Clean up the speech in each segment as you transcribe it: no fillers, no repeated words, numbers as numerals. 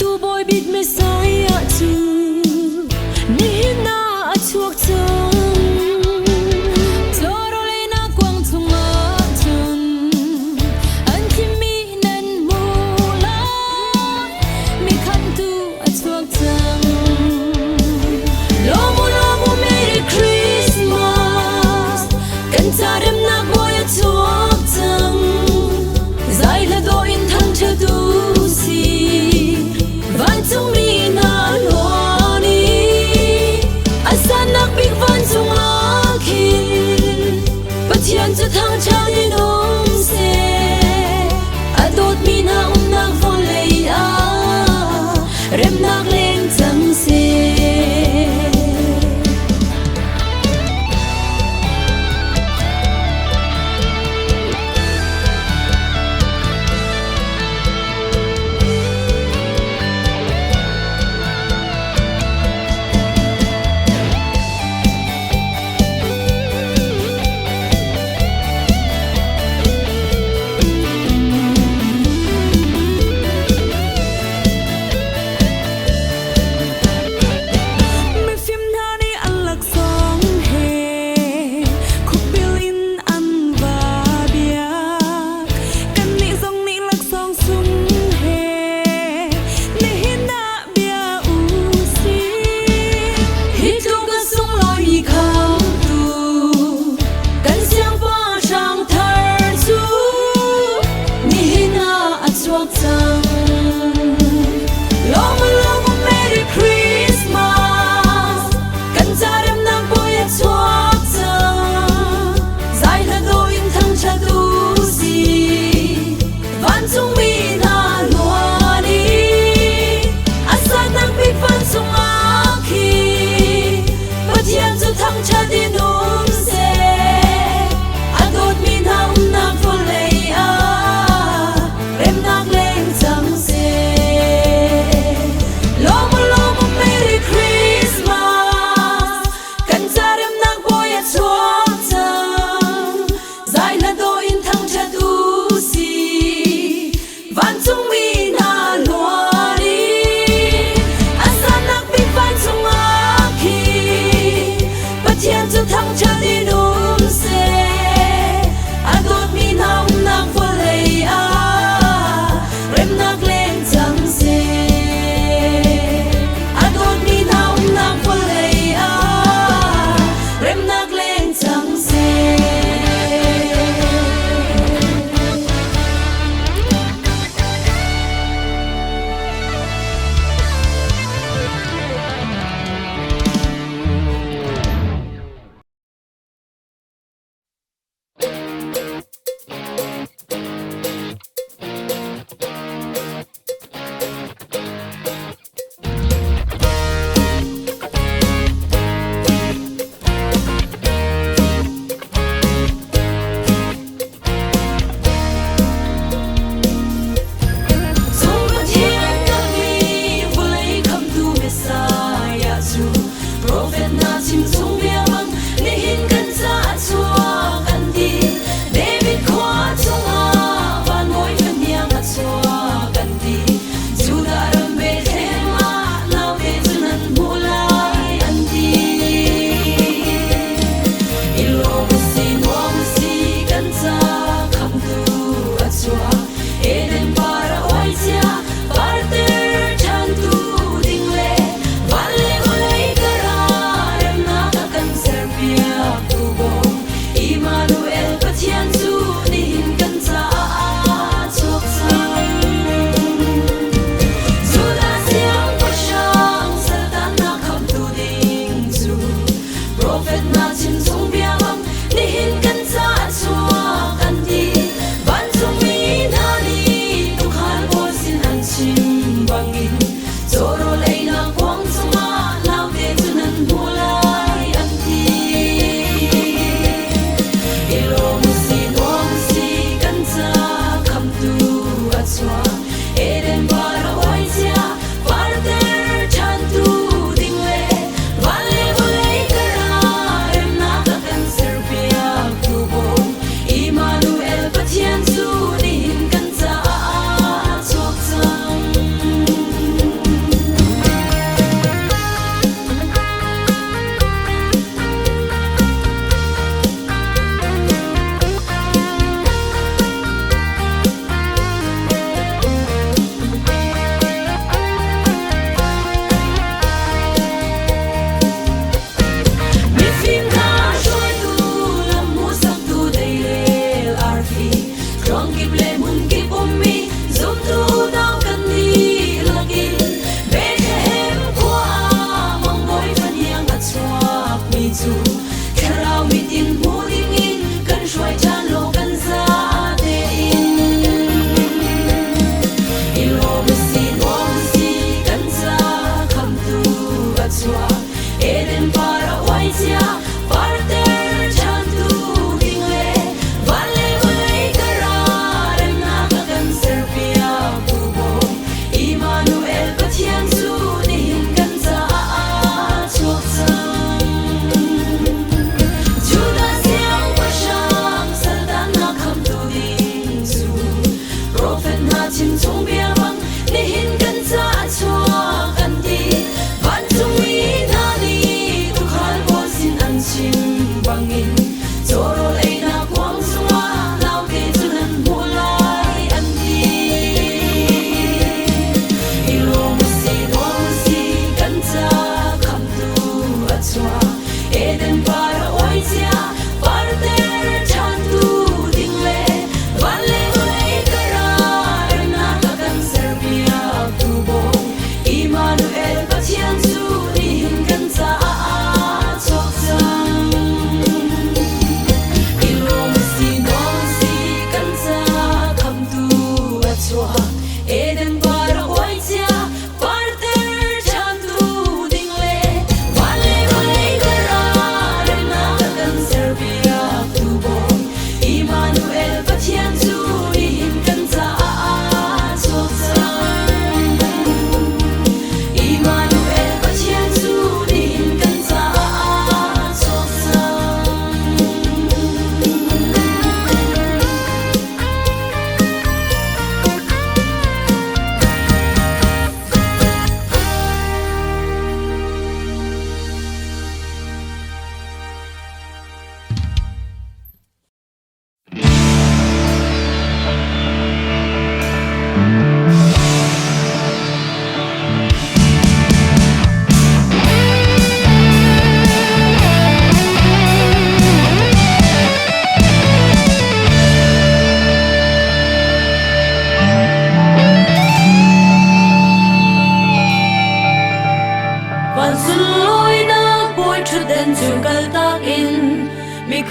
tu boy bit Messiah tu ni na chuak chang toro le na kwang thunga chun an kim mi nan mu la mi khan tu chuak chang lo mu Merry Christmas kan ta rem na boy chuak chang zai la do in thang che tu van chung mi na lo ni asan nak big van chung a khi pathian chu thang chang ni nom se adot mi na nak von le a rem nak le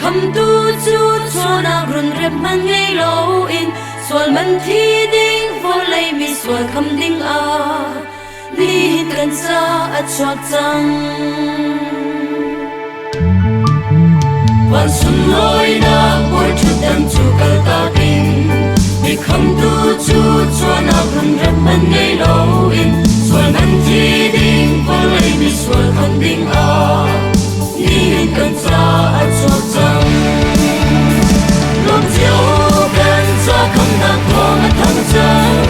khăm tu chu cho na run rep man ngei lo in sual man thi ding vô lei mi sual khăm ding a ni kan sa a chuak chang wan sun loi na por chu tam chu kal ta ding ni khăm tu chu cho na run rep man ngei lo in sual man thi ding vô lei mi sual khăm ding a ni kan sa a chuak chang lom chiều kan sa khăm na ko ma thang chang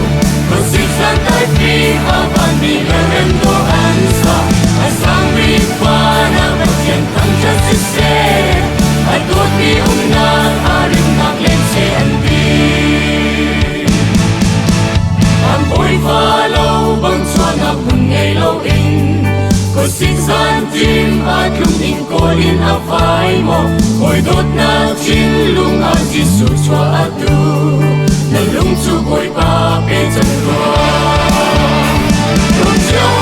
có sich san tai phi a van mi la rem do an sa a sang ri pa na ba chen thang cha si se a tot mi na a rim nak len se an bi am oi fa lo bang chuan na hun ngei lo in có sich san tim a tlum in ko in a vai mo oi dot na chin lung a ji su chua a tu na lung chu oi pa pe chan ro lung chiao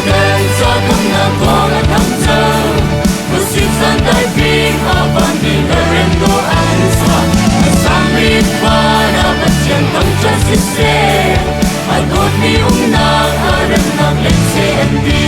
gan sa khăm na ko a thang chang có sich san tai phi a van bi la rem do an sa a sang ri pa na ba chen thang cha si se a dot mi na a rem nak len se an bi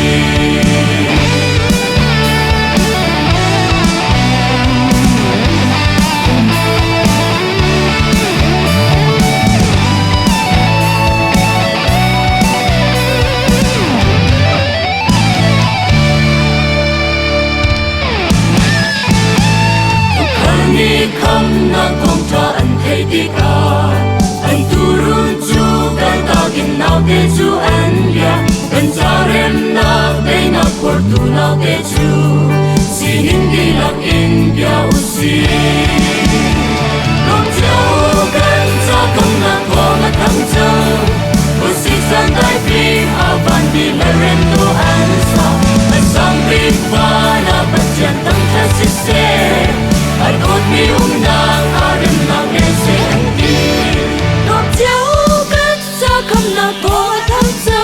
khăm na công cha anh thấy đi cả anh tu run chu kan ta gin nau te chu an ya kan cha rem na te na por tu nau te chu si hin đi lak in bia u si long chiao kan cha khăm na ko ma thang cha ko si san dai phi a van bi la rem tu an sa a sang ri pa na ba chen tang cha si se I got me na a rim na nghe se an đi ngọc chiếu cất cha khăm na ko thang cha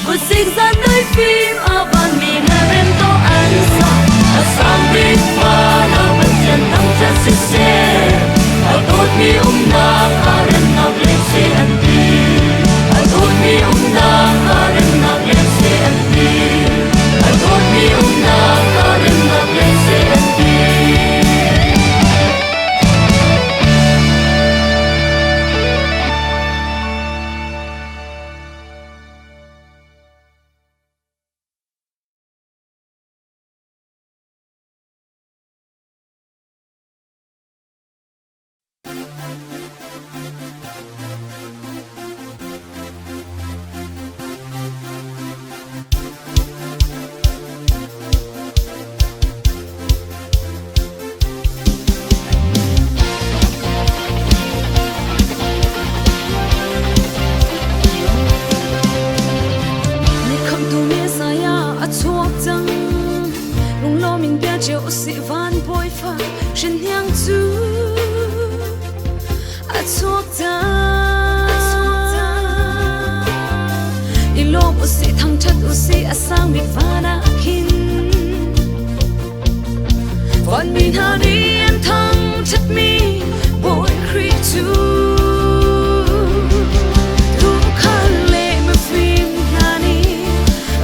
ko sig san dai phi a van mi na rem to an sa a sang ri pa na ba chen tang cha si se I got me na a rim na nghe se an đi I got me na a rim na nghe se an đi I got me na a rim na nghe se an đi Còn mình hà đi em thăng chất mi bội khi chú thu khăn lệ mà phim hà ni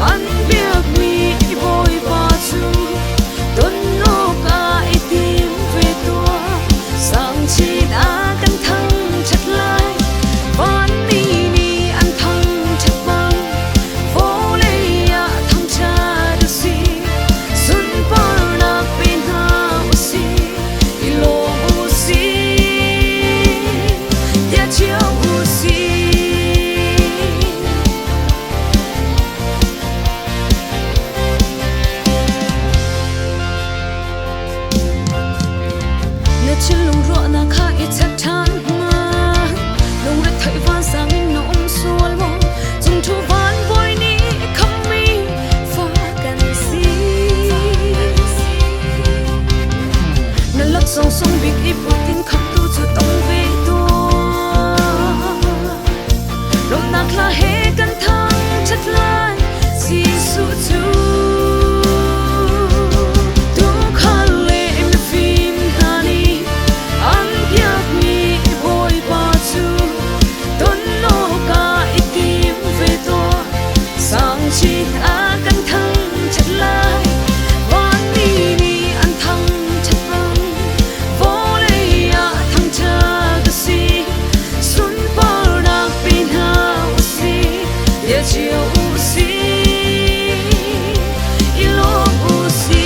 ăn biết mi bội bà chú tuần nô cả ai tìm về tua sang chi đã căng thăng chất lại vẫn đi ni ăn thăng chất băng vô lệ ya thăng cha được gì xuân par na pin ha usi ilo usi akan thăng chặt lai van ni an thăng chặt vang vô lệ thăng cha cái gì sun par nak pin ha usi ya chiều usi ilong usi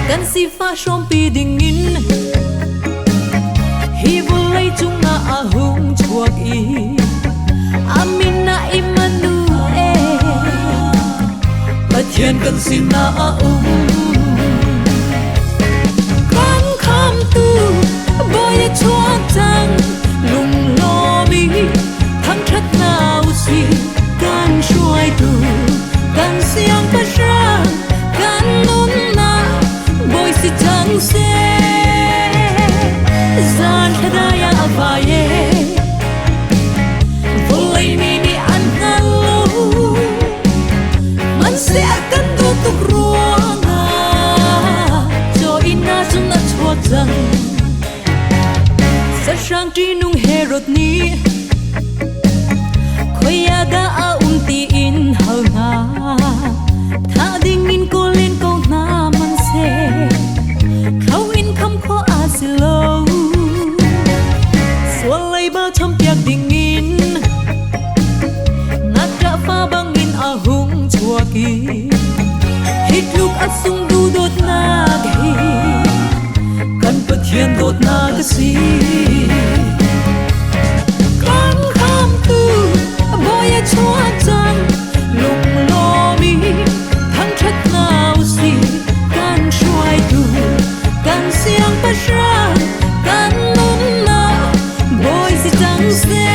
kan si fa shom pi ding in hi volai chung na ahung chuak i amina imanu e pathian kan sin na kan kham tu boy chuak chang lung lo mi thang thắt nào si kan shuai tu kan siang pa sha kan nun na boy si chang se zan khadaya avaye volai mi ni an hello man se akan tu tu ruanga cho ina chung na chua chang sa sang ti nung herot ni khoya ga a ti in hal na tha ding in ko len ko na man se khau in kham kho a silo swalai ba cham piak ding in ngat ra fa bang in a hung chua ki hit luk a sung du dot na hi kan pathian dot na ka si kan kham tu boy a chua chang lung lo mi thang thắt nào si kan shuai tu kan siang pa sha kan nun na boy si chang se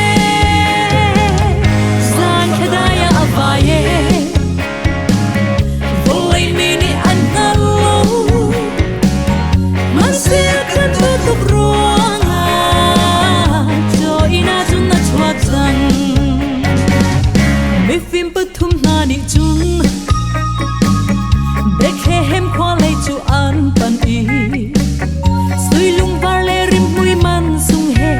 san khadaya avaye volai mi ni an hello man se kan tu tu ruanga cho ina chung na chua chang mi phim pathum na ni chung bekhe hem khwa lai chu an pan i sui lung var le rim hui man sung he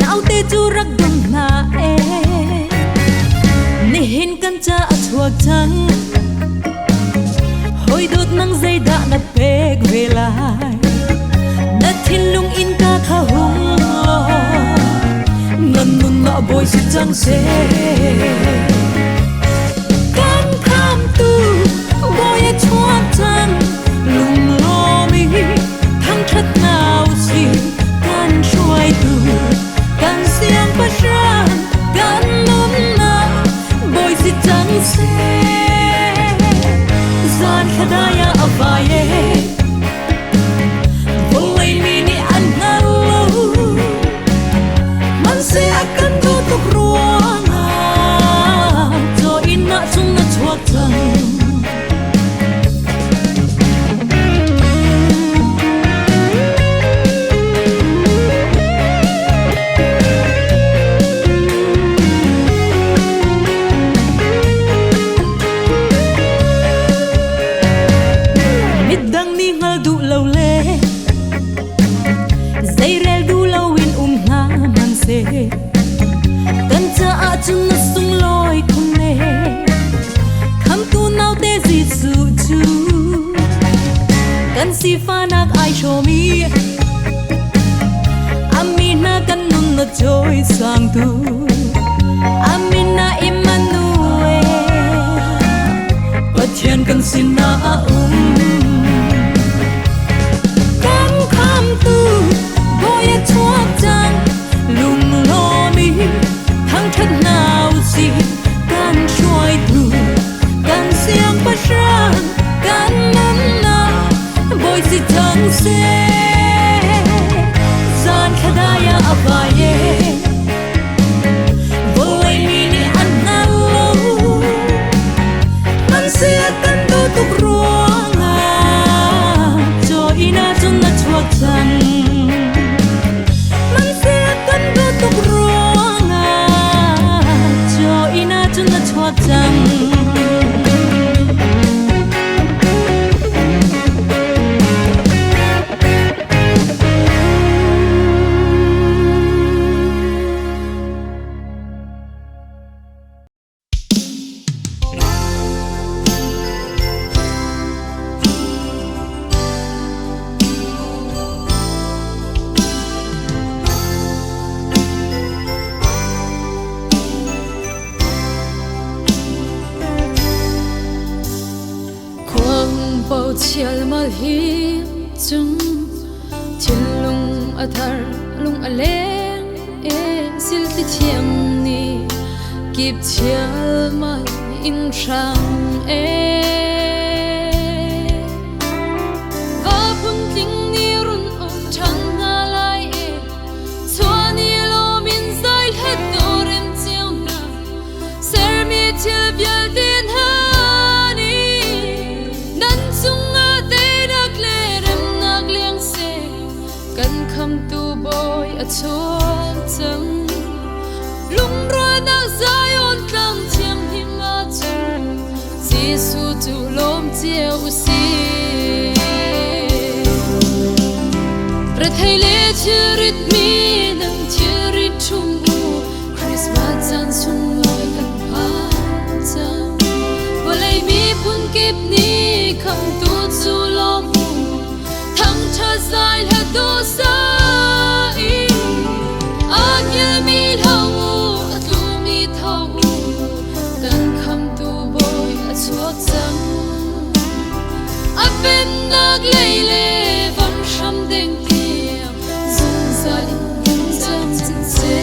nau te chu rak dum na e ni hin kan cha a chuak chang hoi dot nang zai da na pek ve lai na thin lung in ka kha hung lo ngan nun na boy si chang se kan kham tu boy a chuak chang lung lo mi thang thắt nào si kan shuai tu kan siang pa sha kan nun na boy si chang se ye Boleh mini anak lo Man se akan tutup ruangan Jo ina chung na chuak tang Kan cha a chung na sung loi khung le Kham tu nau te zi su chu Kan si fa nak ai show me Amina kan nun na joy sang tu Amina Emmanuel Pathian kan sin na Kan kham tu boy chuak chang lung lo mi thăng thất nào gì can trôi tu can xiang bất sang can nắng na bồi gì thăng xe gian khadaya avaye boleh mini anak lo man sia kan tutup ruangan jo ina chung na chuak chang bao chial mal hi chung thil lung a thar lung a leng e sil ti thiang ni kip chial mal in sang e va pun ting ni run om thang na lai e chuani lo min zai het dorem chiao na ser mi thil bial din ha tu boy a chuak chang lung ra na zion tlang chiang him a chang Giêsu tu lom chiao si ra thai le chirit mi nang chirit chung u Christmas chan sun loi kan pa chang bolai mi pun kip ni kham tu chu lom thang cha sai la do sa bên nag lei le van sham deng tiang zung zali zam zin se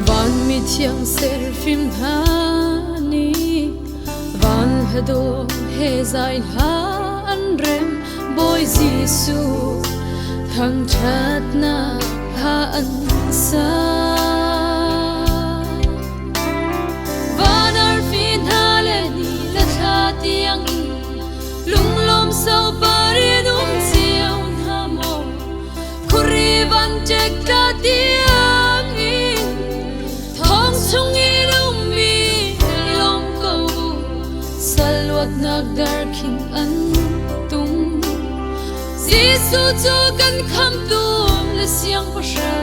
van mi thiang ser phim hani van hado he zai ha an rem boy Giêsu thang chat na ha an sa tiang lung lom sau pari dum chiao na mo khuri van chek ta tiang in thong chung i lum mi lom ko salwat nak dar king an tung Giêsu cho kan kham tu le siang pa sha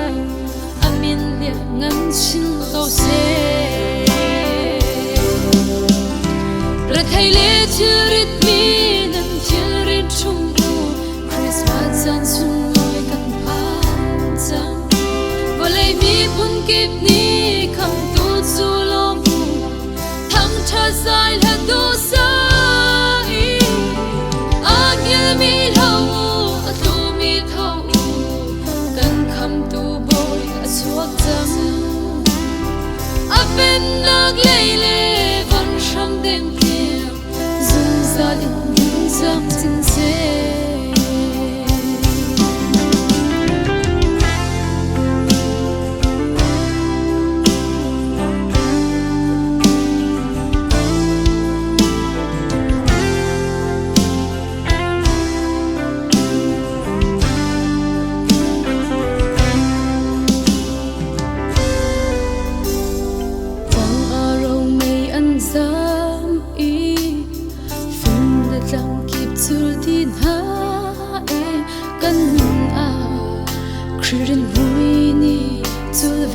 amin le ngan chin lo se ra thai le chirit mi nang chirit chung u Christmas chan sun loi kan pa chang bolai mi pun kip ni kham tu chu lom thang cha sai la do sa i agil mi lo tu mi tho kan kham tu boy a chuak chang a pen nag lei le van sham deng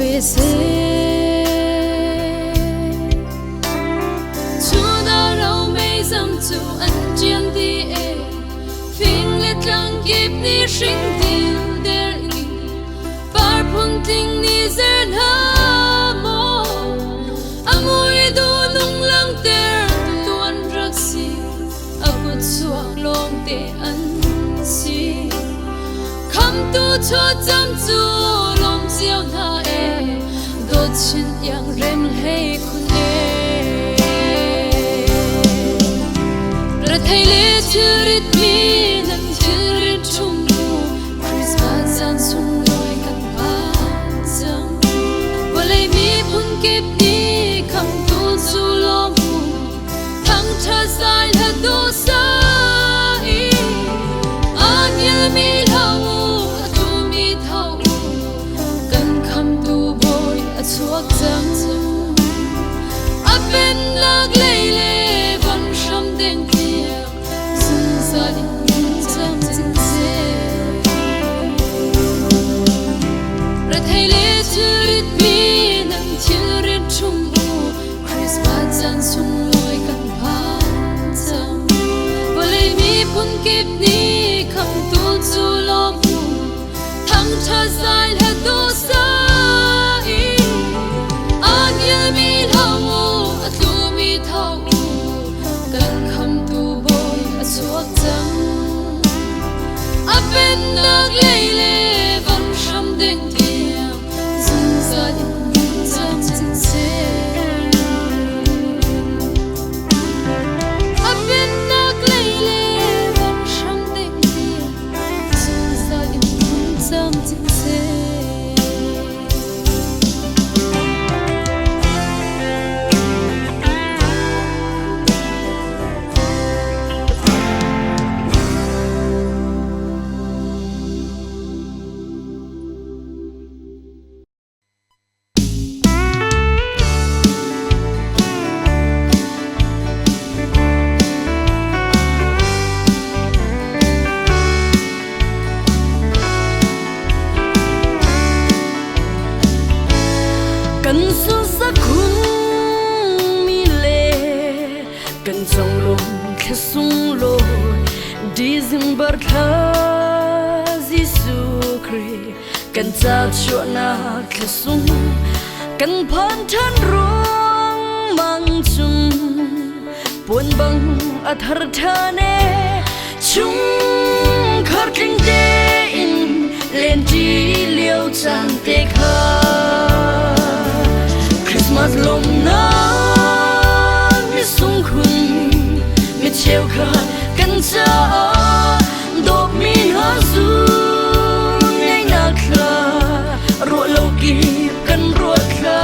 về sẽ chúa đã đâu mấy dòng chủ anh chiang đi phiền lệ trăng kịp đi sinh tiền để đi bar phun tình đi dần ha mô amui du nung lang ter tuan rak si aku chuak long te an si kham tu cho chăm chu lom siêu na do chin yang ren hei khun ra thai le churit mi nan churit chung Christmas an sung loi kan ba chang walai mi phun kep ni kham tu chu lom thang tha sai la do sai an yel mi lau tu mi thau kan kham tu boy a chuak chang a pen lag lei le van sham deng tia sun sa din chang chin se ra thai le churit mi nan churit chung Christmas an sung loi kan ba chang walai mi phun kep ni kham tu chu lom thang tha sai la do sai an yel mi lau a tu mi thau kan kham tu boy a chuak chang a pen lag lei le van sham deng tia sun sa din chang chin se a pen lag lei le van sham deng tia sun sa din chang chin se cần xuân sắc khung mi lệ cần dòng lùng khẽ sung lối December thơ Giêsu Christ cần cha chúa na khẽ sung cần phan thân ruộng mang chung buồn băng ở thar thơ nè chung khát kinh tế in lên đi liêu chan tê khờ Christmas lom na mi sung khun mi cheu kha kan cha do mi ha zu ngay na kha ro lo ki kan ro kha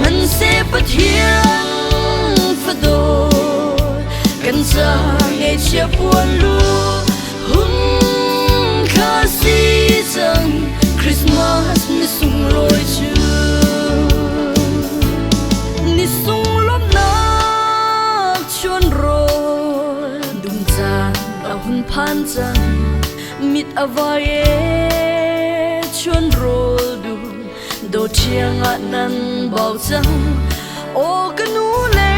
man se pathian fa do kan cha ngay chia buồn lu hum kha si chang Christmas mi sung loi chu sung lốp nát chuan rồi đùng chan đào hun phan chan mít avaye chuan rồi đùng đồ chiang nan bao chang o kanu le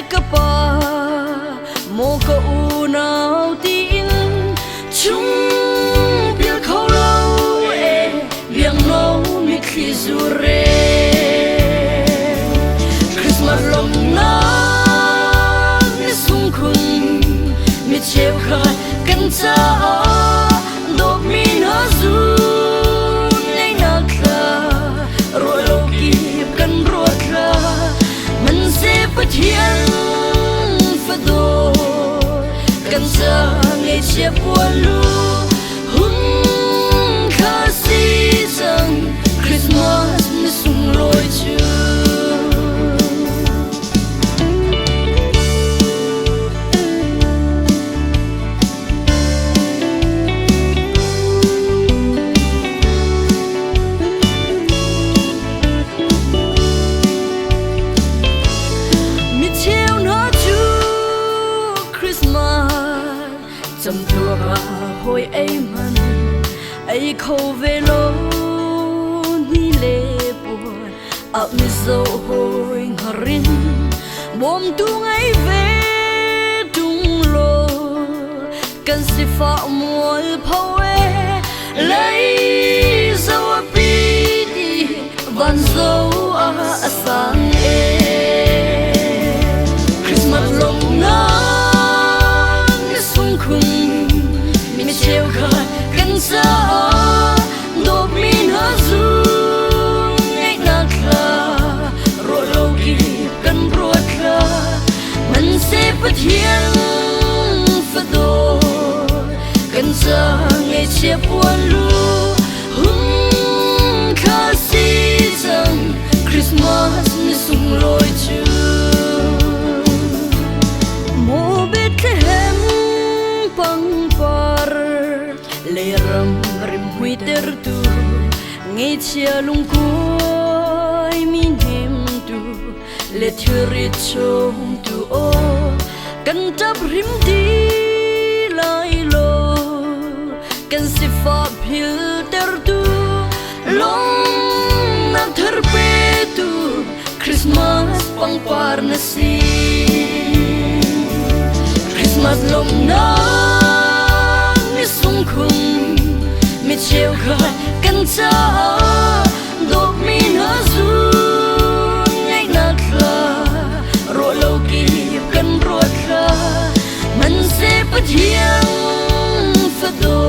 kapa mo ko u nau tin chung bil khâu lâu biang lâu mi khi zure lom na mi sung khun mi cheu khai kan cha do mi na zu nei na kha ro lo ki kan ro kha man se pathian fa do kan cha ngai che buồn lu hun kha si chang Christmas mi sung loi chu chăm tua hồi ấy man ấy khâu về lối ni a mi zo hoi ngarin bom tu ngai ve tung lo kan si fa mual phawe lấy zo pi di van zo a sang e Christmas long na sung khung mi treo kha kan sa do min ha zu ngai na kha ro lo ki kan ro kha man se pathian fa do kan sa ngai che puan lu kha si zang Christmas ni sung loi chu mo Bethlehem pang par le ram rim hui ter tu ngai chia lung koi min him tu le thuri chom tu o kan tap rim di lai lo kan si fa phil ter tu long na thar pe tu Christmas pang par na si Christmas lom na mi sung khung mi treo kha kan cha do mi na zu ngai na kha ro lo ki kan ro kha man se pathian fa do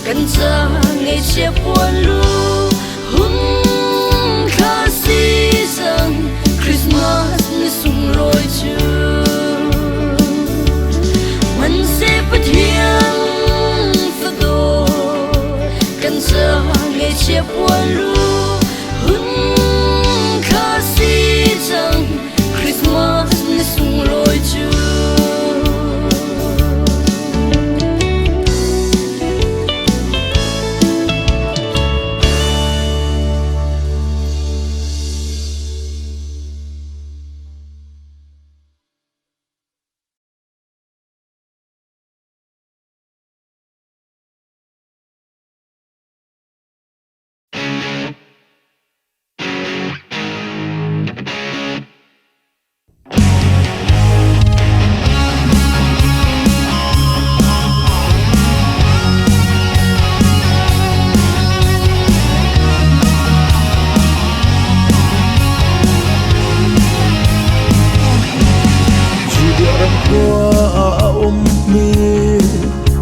kan cha ngai che puan lu kha si sang Christmas ni sung loi chu man se pathian fa do kan sa ngai che puan lu kha si sang Christmas ni sung loi chu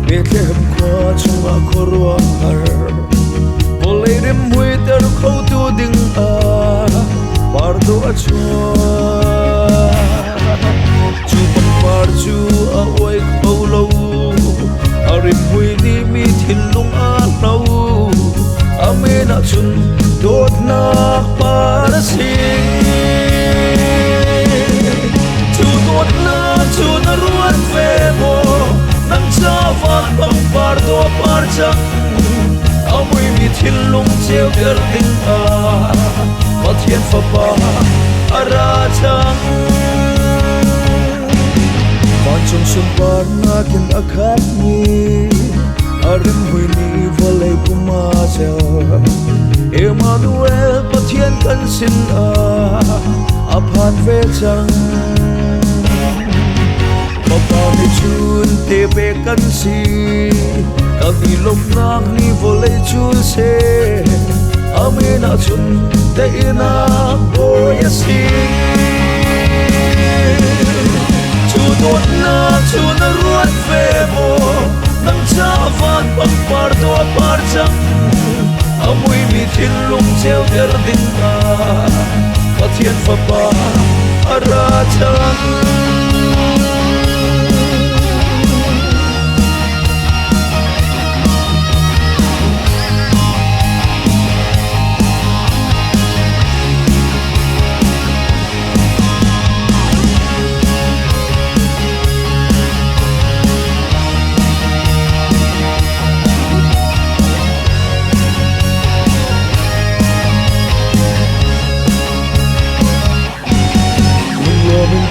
Bethlehem kwa chunga korwa har Olay rim hui ter khâu tu ding a Pardo a chua Chu pang par chu a oai khâu lâu A rim hui ni mi thin lung a lâu A me na chun dot na para sing Chu dot na chu na ruan ve mo nang cha van bang par do par chang amui mi thil lung cheu der ding a pathian fa pa ara chang ma chung sun par na kin akhat ni arim hui ni volei puma cha Emmanuel pathian kan sin a aphan ve chang Papa mi chun te pe kan si Kami lom nak ni volei chul se Ame na chun te ina boya si Chu dot na chu na ruat ve mo Nang cha van pang par do par chang Amui mi thin lung cheu der ding ka Pathian fa pa ara chang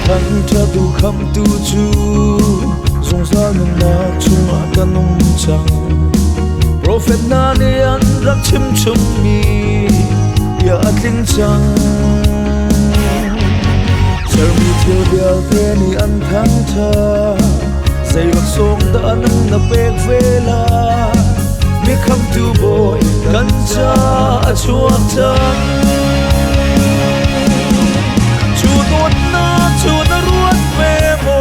Thằng cha tu khăm tu chu Dùng ra ngân na chung a kanum chang Prophet na ni an rak chim chum mi bia tling chang char mi thiêu bia te ni an thang tha dây lót sông đã nâng na bek vela mi kham tu boy kan cha chuak chang chu na ruat ve mo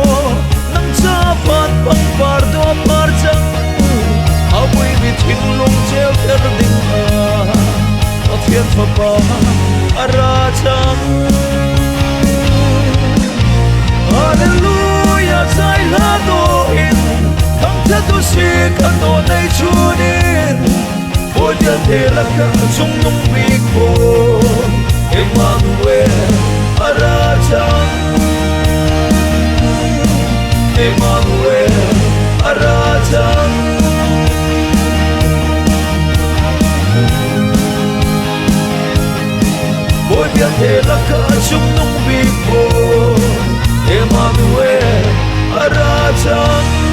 nang cha pat pang par do par chang away mi thing long cheu ter ding a thian pha pa ara chang hallelujah sai la do in thang cha tu si kan do nei chunin ôi dia te la ka chung nung bi ko Emmanuel ara chang Emmanuel ara chang ôi dia te la ka chung nung bi ko Emmanuel ara chang